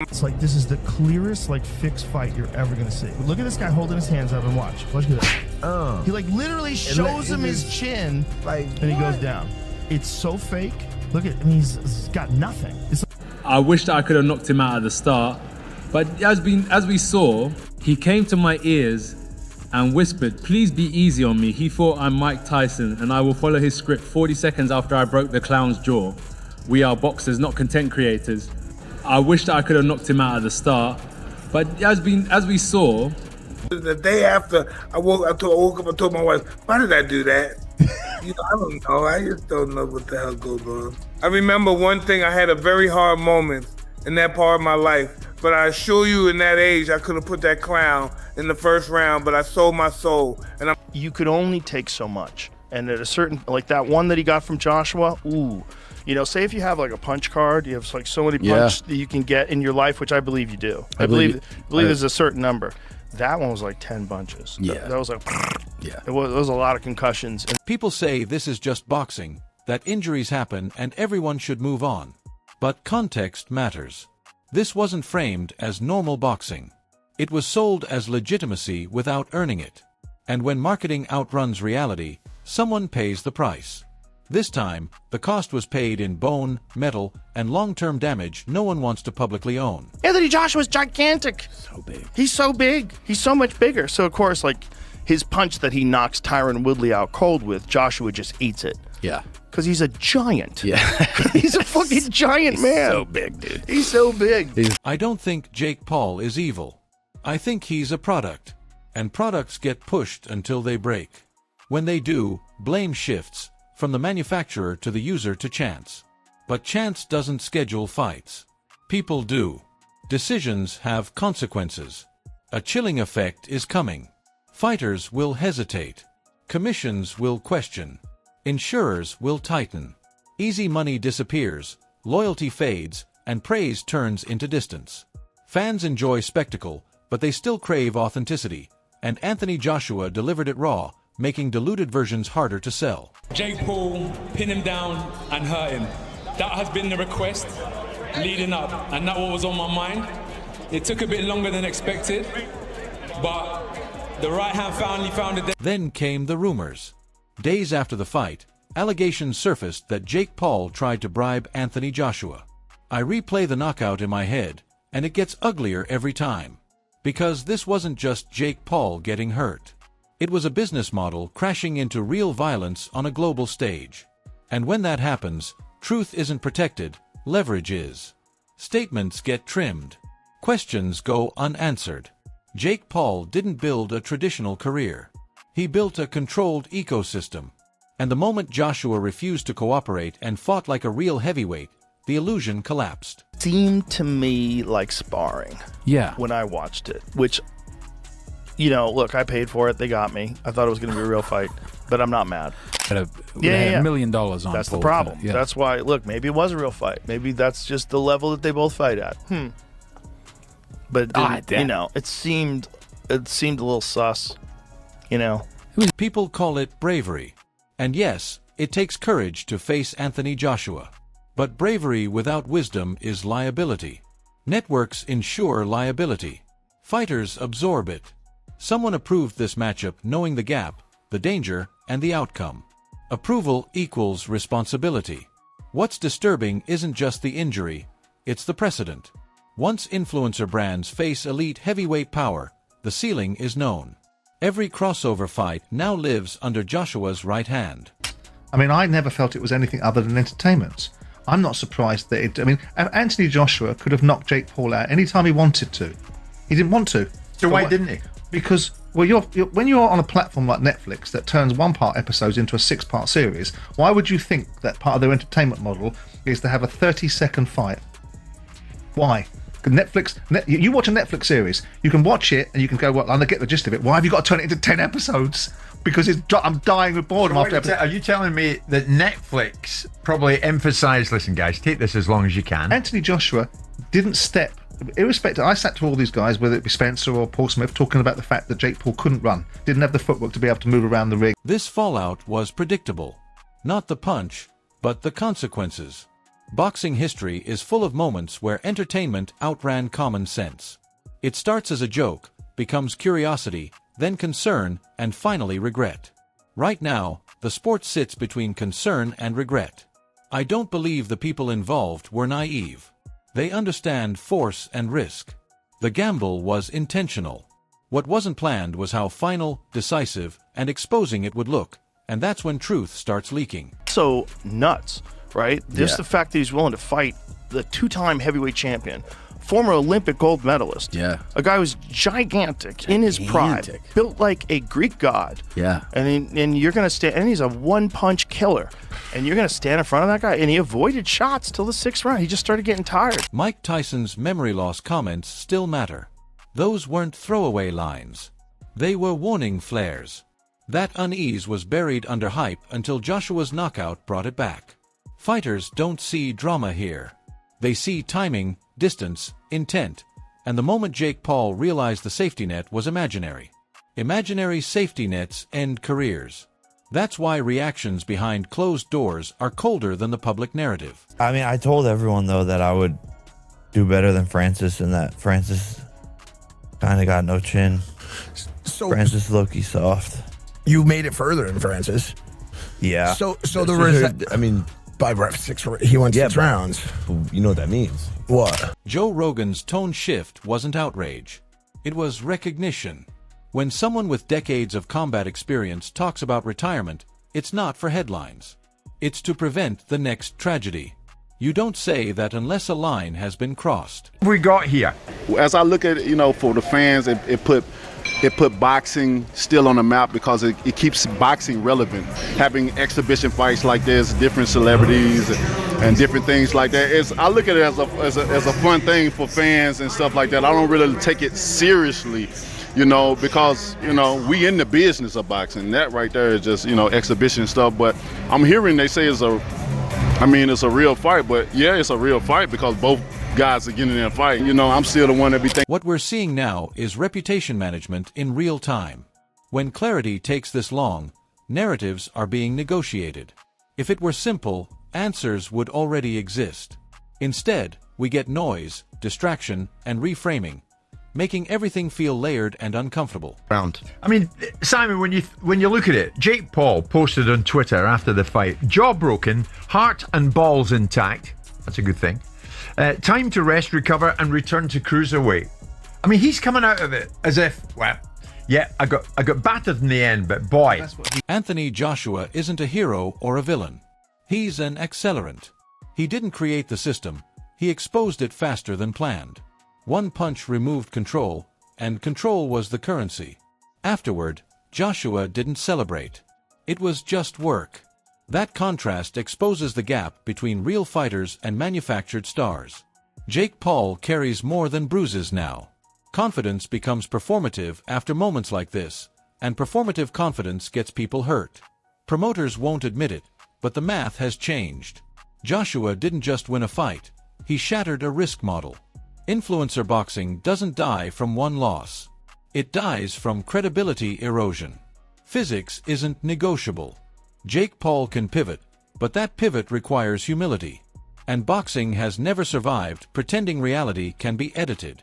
It's like this is the clearest like fixed fight you're ever gonna see. Look at this guy holding his hands up and watch. Watch this. He like literally shows him his chin, like, and he goes down. It's so fake. Look at, I mean, he's got nothing. It's I wish that I could have knocked him out at the start, but as we saw, he came to my ears and whispered, "Please be easy on me." He thought I'm Mike Tyson, and I will follow his script 40 seconds after I broke the clown's jaw. We are boxers, not content creators. I wish that I could have knocked him out at the start, but as we saw. The day after I woke up and told my wife, "Why did I do that?" I don't know. I just don't know what the hell goes on. I remember one thing. I had a very hard moment in that part of my life, but I assure you, in that age, I could have put that clown in the first round, but I sold my soul. And you could only take so much, and at a certain, like that one that he got from Joshua, ooh. You know, say if you have like a punch card, you have like so many punches that you can get in your life, which I believe you do. I believe there's a certain number. That one was like 10 bunches. Yeah. That was like, yeah. It was a lot of concussions. People say this is just boxing, that injuries happen and everyone should move on. But context matters. This wasn't framed as normal boxing. It was sold as legitimacy without earning it. And when marketing outruns reality, someone pays the price. This time, the cost was paid in bone, metal, and long-term damage no one wants to publicly own. Anthony Joshua's gigantic. So big. He's so big. He's so much bigger. So, of course, like, his punch that he knocks Tyron Woodley out cold with, Joshua just eats it. Yeah. Because he's a giant. Yeah. He's a fucking giant man. So big, dude. He's so big. I don't think Jake Paul is evil. I think he's a product. And products get pushed until they break. When they do, blame shifts from the manufacturer to the user to chance. But chance doesn't schedule fights. People do. Decisions have consequences. A chilling effect is coming. Fighters will hesitate. Commissions will question. Insurers will tighten. Easy money disappears, loyalty fades, and praise turns into distance. Fans enjoy spectacle, but they still crave authenticity, and Anthony Joshua delivered it raw, making diluted versions harder to sell. Jake Paul, pin him down and hurt him. That has been the request leading up, and that what was on my mind. It took a bit longer than expected, but the right hand finally found it. Then came the rumors. Days after the fight, allegations surfaced that Jake Paul tried to bribe Anthony Joshua. I replay the knockout in my head, and it gets uglier every time. Because this wasn't just Jake Paul getting hurt. It was a business model crashing into real violence on a global stage. And when that happens, truth isn't protected, leverage is. Statements get trimmed. Questions go unanswered. Jake Paul didn't build a traditional career. He built a controlled ecosystem. And the moment Joshua refused to cooperate and fought like a real heavyweight, the illusion collapsed. Seemed to me like sparring. Yeah. When I watched it, which, you know, look, I paid for it. They got me. I thought it was going to be a real fight, but I'm not mad. Had $1 million on. That's the problem. Yeah. That's why. Look, maybe it was a real fight. Maybe that's just the level that they both fight at. But it didn't, you know, it seemed a little sus. You know, people call it bravery, and yes, it takes courage to face Anthony Joshua. But bravery without wisdom is liability. Networks ensure liability. Fighters absorb it. Someone approved this matchup knowing the gap, the danger, and the outcome. Approval equals responsibility. What's disturbing isn't just the injury, it's the precedent. Once influencer brands face elite heavyweight power, the ceiling is known. Every crossover fight now lives under Joshua's right hand. I mean, I never felt it was anything other than entertainment. I'm not surprised that it... I mean, Anthony Joshua could have knocked Jake Paul out anytime he wanted to. He didn't want to. So why didn't he? Because, well, when you're on a platform like Netflix that turns one-part episodes into a 6-part series, why would you think that part of their entertainment model is to have a 30-second fight? Why? You watch a Netflix series, you can watch it and you can go, well, I get the gist of it. Why have you got to turn it into 10 episodes? Because I'm dying with boredom after episode. Are you telling me that Netflix probably emphasised, listen guys, take this as long as you can? Anthony Joshua didn't step, irrespective, I sat to all these guys, whether it be Spencer or Paul Smith, talking about the fact that Jake Paul couldn't run, didn't have the footwork to be able to move around the ring. This fallout was predictable. Not the punch, but the consequences. Boxing history is full of moments where entertainment outran common sense. It starts as a joke, becomes curiosity, then concern, and finally regret. Right now, the sport sits between concern and regret. I don't believe the people involved were naive. They understand force and risk. The gamble was intentional. What wasn't planned was how final, decisive, and exposing it would look, and that's when truth starts leaking. So nuts, right? Just the fact that he's willing to fight the two-time heavyweight champion, former Olympic gold medalist. Yeah. A guy who's gigantic in his prime, built like a Greek god. Yeah. And you're going to stand, and he's a one-punch killer. And you're going to stand in front of that guy, and he avoided shots till the 6th round. He just started getting tired. Mike Tyson's memory loss comments still matter. Those weren't throwaway lines. They were warning flares. That unease was buried under hype until Joshua's knockout brought it back. Fighters don't see drama here. They see timing, distance, intent, and the moment Jake Paul realized the safety net was imaginary. Imaginary safety nets end careers. That's why reactions behind closed doors are colder than the public narrative. I mean, I told everyone, though, that I would do better than Francis and that Francis kind of got no chin. So Francis low-key soft. You made it further than Francis. Yeah. So I mean, by 6, he won 6 rounds. You know what that means. What? Joe Rogan's tone shift wasn't outrage. It was recognition. When someone with decades of combat experience talks about retirement, it's not for headlines. It's to prevent the next tragedy. You don't say that unless a line has been crossed. We got here. As I look at it, for the fans, it put boxing still on the map because it keeps boxing relevant. Having exhibition fights like this, different celebrities and different things like that. I look at it as a fun thing for fans and stuff like that. I don't really take it seriously, because we in the business of boxing. That right there is just exhibition stuff. But I'm hearing they say it's a real fight. But yeah, it's a real fight because both guys are getting in there and fight. I'm still the one that be thinking. What we're seeing now is reputation management in real time. When clarity takes this long, narratives are being negotiated. If it were simple, answers would already exist. Instead, we get noise, distraction, and reframing, making everything feel layered and uncomfortable. I mean, Simon, when you look at it, Jake Paul posted on Twitter after the fight, jaw broken, heart and balls intact. That's a good thing. Time to rest, recover, and return to cruiserweight. I mean, he's coming out of it as if, I got battered in the end, but boy. Anthony Joshua isn't a hero or a villain. He's an accelerant. He didn't create the system. He exposed it faster than planned. One punch removed control, and control was the currency. Afterward, Joshua didn't celebrate. It was just work. That contrast exposes the gap between real fighters and manufactured stars. Jake Paul carries more than bruises now. Confidence becomes performative after moments like this, and performative confidence gets people hurt. Promoters won't admit it, but the math has changed. Joshua didn't just win a fight, he shattered a risk model. Influencer boxing doesn't die from one loss. It dies from credibility erosion. Physics isn't negotiable. Jake Paul can pivot, but that pivot requires humility. And boxing has never survived pretending reality can be edited.